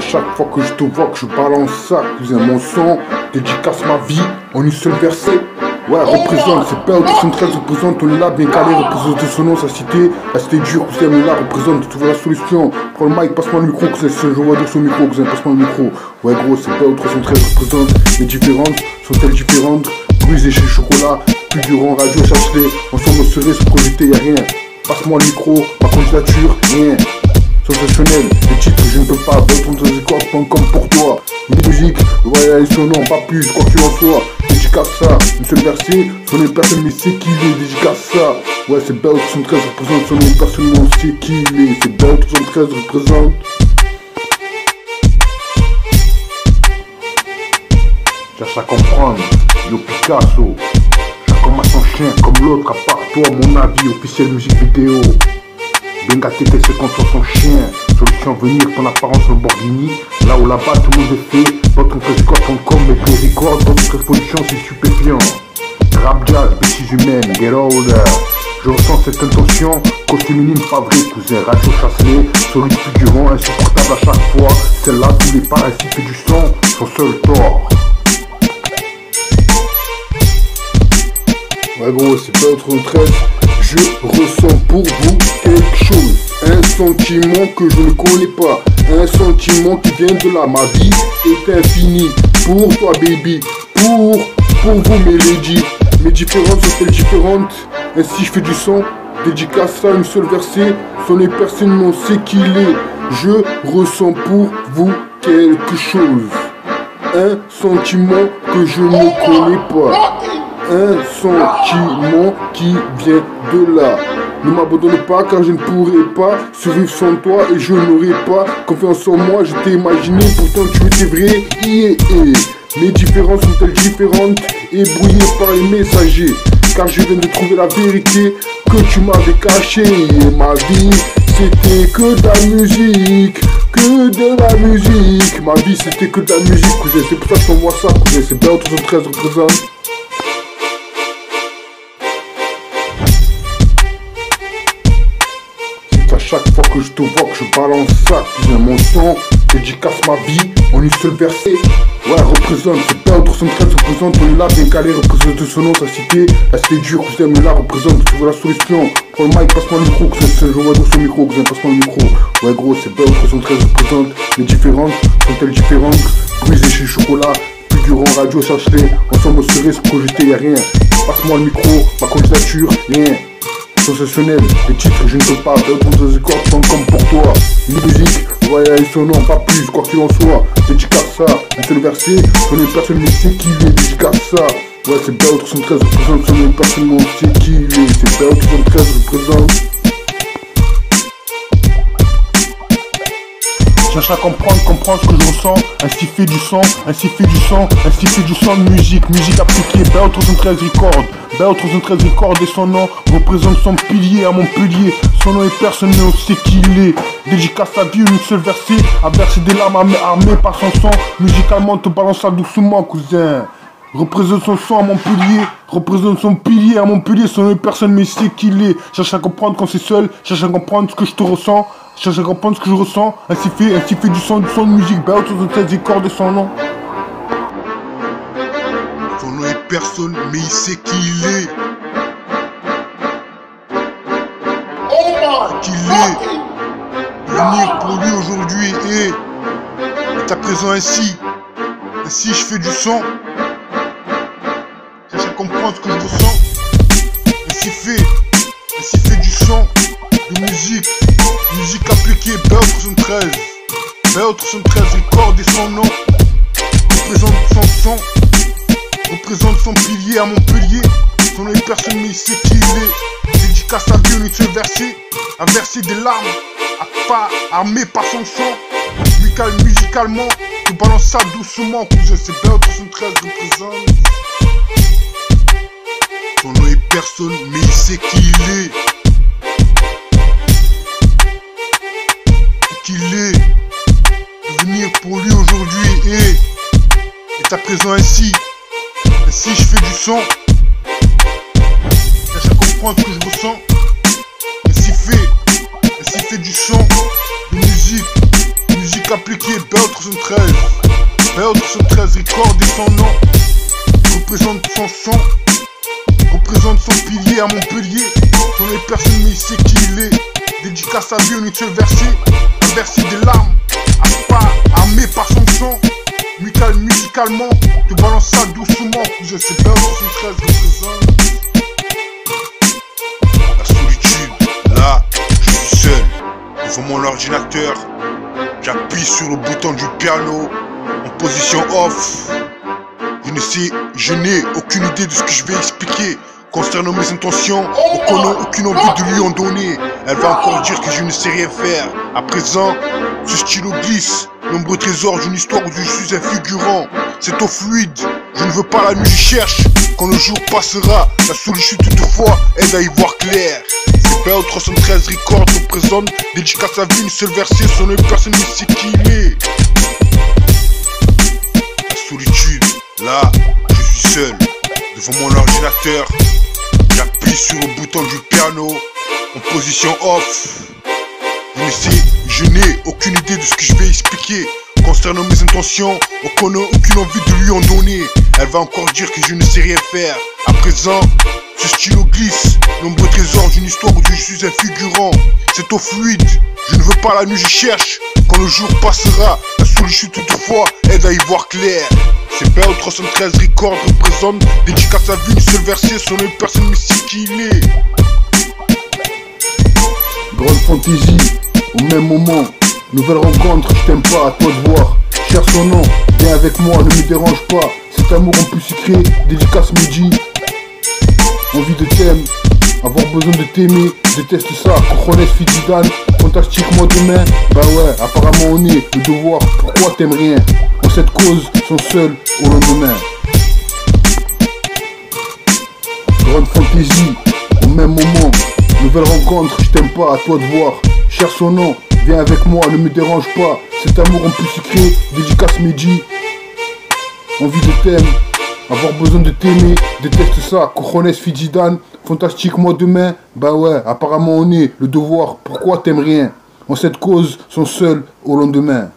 chaque fois que je te vois, que je balance ça, cousin, mon son dédicace ma vie en une seule verset. Ouais, représente, c'est pas 313, représente, on est là, bien calé, représente son nom, sa cité, la cité dure, cousin, on est là, représente, tu vois la solution. Prends le mic, passe-moi le micro, cousin, je vois dans son micro, cousin, passe-moi le micro. Ouais, gros, c'est pas 313, représente, les différentes, sont-elles différentes? Brisé chez Chocolat, plus durant, radio, cherche-les, ensemble, on serait se projeter, y'a rien. Passe-moi le micro, ma candidature, rien. Sensationnel, les titres je ne peux pas, comme pour toi. Une musique, ouais, son nom, pas plus, quoi qu'il en soit. Dédicace ça, une seule verset, son nom personne mais c'est qui il est, dédicace ça. Ouais, c'est Bell 73 représente son nom, personne sait qui il est, c'est Bell 73 représente. Cherche à comprendre, yo Picasso. Chacun a son chien, comme l'autre, à part toi, mon avis, officiel musique vidéo. Benga TT c'est contre son chien. Solution venir, ton apparence Lamborghini. Là où là-bas tout le monde est fait. Votre record.com et puis record. Votre exposition c'est stupéfiant. Rap jazz, bêtises humaines, get older. Je ressens cette intention. Cause féminine pas vrai, cousin. Radio chassé, solide figurant, insupportable à chaque fois. Celle-là tous les pas ainsi fait du son. Son seul tort. Ouais gros, c'est pas autre 13. Je ressens pour vous quelque chose, un sentiment que je ne connais pas, un sentiment qui vient de là, ma vie est infinie, pour toi baby, pour vous mes ladies, mes différences sont-elles différentes, ainsi je fais du son, dédicace à une seule verset, son est personne n'en sait qui il est, je ressens pour vous quelque chose, un sentiment que je ne connais pas. Un sentiment qui vient de là. Ne m'abandonne pas car je ne pourrai pas survivre sans toi et je n'aurai pas confiance en moi. Je t'ai imaginé, pourtant tu étais vrai. Mes différences sont-elles différentes et brouillées par les messagers? Car je viens de trouver la vérité que tu m'avais cachée. Et ma vie c'était que de la musique, que de la musique. Ma vie c'était que de la musique, cousin. C'est pour ça que je t'envoie ça, cousin. C'est bien 313 représente. Chaque fois que je te vois, que je balance ça, cousin, mon son dédicace ma vie en une seule verset. Ouais, représente, c'est pas 313, représente, on est là, bien calé, représente son nom, sa cité, la cité dure, cousin, on est là, représente, tu vois la solution. Prends le mic, passe-moi le micro, cousin, je vois dans son micro, cousin, passe-moi le micro. Ouais, gros, c'est pas 313, représente, les différentes, sont-elles différentes? Brisé chez Chocolat, plus durant, radio, cherche-les, ensemble, on serait se projeter, y'a rien. Passe-moi le micro, ma candidature, rien. Sensationnel, les titres je ne peux pas, comme pour toi. Une musique, ouais, son nom, pas plus, quoi qu'il en soit. Dédicace ça, un seul verset, son nom personne ne sait qui il est, dédicace ça. Ouais, c'est Bell 313 représente, son nom personne ne sait qui il est, c'est Bell 313 représente. Cherche à comprendre ce que je ressens, ainsi fait du son, ainsi fait du son, ainsi fait du son de musique, musique appliquée, Bell 313 record, Bell 313 record et son nom représente son pilier à Montpellier, son nom est personne ne sait qui il est, dédicace sa vie, une seule verset, à verser des larmes armées par son son, musicalement te balance ça doucement cousin. Représente son son à Montpellier, représente son pilier à Montpellier, son nom est personne ne sait qui il est, cherche à comprendre quand c'est seul, cherche à comprendre ce que je te ressens. Cherche à comprendre ce que je ressens, ainsi fait du son de musique, Bell 313 record de son nom. Son nom est personne, mais il sait qui il est. Qui il est. Venir pour lui aujourd'hui est à présent ainsi. Ainsi je fais du son. Cherche à comprendre ce que je ressens. Ainsi fait du son, de musique. Musique appliquée, Bell 313. Bell 313 record et son nom. Représente son son. Représente son pilier à Montpellier. Son nom est personne mais il sait qui il est. Dédicace à vie, une seule verset. À verser des larmes. Pas armé par son son. Musicalement, tu balances ça doucement. Cousin, c'est Bell 313 représente. Son nom est personne mais il sait qui il est. Qu'il est, venir pour lui aujourd'hui est à présent ainsi. Ainsi je fais du son. Cherche à comprendre ce que je ressens. Ainsi fait du son, de musique Musique appliquée, BL313. BL313 recorde et son nom. Représente son son. Représente son pilier à Montpellier. Dans les personnes, mais il sait qui il est. Dédicace à lui en une seule versée. Un verset des larmes. Armé par son sang. Musicalement, tu balances ça doucement. Cousin, c'est BL313 représente. La solitude, là, je suis seul. Devant mon ordinateur. J'appuie sur le bouton du piano. En position off. Je n'ai aucune idée de ce que je vais expliquer. Concernant mes intentions, qu'on n'a aucune envie de lui en donner. Elle va encore dire que je ne sais rien faire. À présent, ce stylo glisse. Nombreux trésors d'une histoire où je suis un figurant. C'est au fluide, je ne veux pas la nuit, je cherche. Quand le jour passera, la solitude toutefois aide à y voir clair. C'est BL313 Records représente. Dédicace à vie, une seule versée, son œil personne ne sait qui il est. La solitude, là, je suis seul. Devant mon ordinateur, j'appuie sur le bouton du piano. En position off. Je n'ai aucune idée de ce que je vais expliquer. Concernant mes intentions, qu'on n'a aucune envie de lui en donner. Elle va encore dire que je ne sais rien faire. À présent, ce stylo glisse. Nombreux trésors d'une histoire où je suis un figurant. C'est au fluide, je ne veux pas la nuit, je cherche. Quand le jour passera, la solitude toutefois aide à y voir clair. C'est BL313 Records représente. Dédicace à vie, une seule versée, son œil personne ne sait qui il est. Grande fantaisie, au même moment. Nouvelle rencontre, je t'aime pas, à toi de voir. Cherche son nom, viens avec moi, ne me dérange pas. Cet amour en plus sucré, dédicace midi. Envie de t'aimer, avoir besoin de t'aimer. Déteste ça, cojones Fididan. Fantastique moi demain. Bah ouais, apparemment on est le devoir. Pourquoi t'aimes rien? En cette cause, sont seuls au lendemain. Grande fantaisie, au même moment. Nouvelle rencontre, je t'aime pas, à toi de voir. Cherche son nom, viens avec moi, ne me dérange pas. Cet amour en plus sucré, dédicace midi. Envie de t'aimer, avoir besoin de t'aimer. Déteste ça, cojones Fididan. Fantastique moi demain. Bah ouais, apparemment on est le devoir. Pourquoi t'aimes rien? En cette cause, sont seuls au lendemain.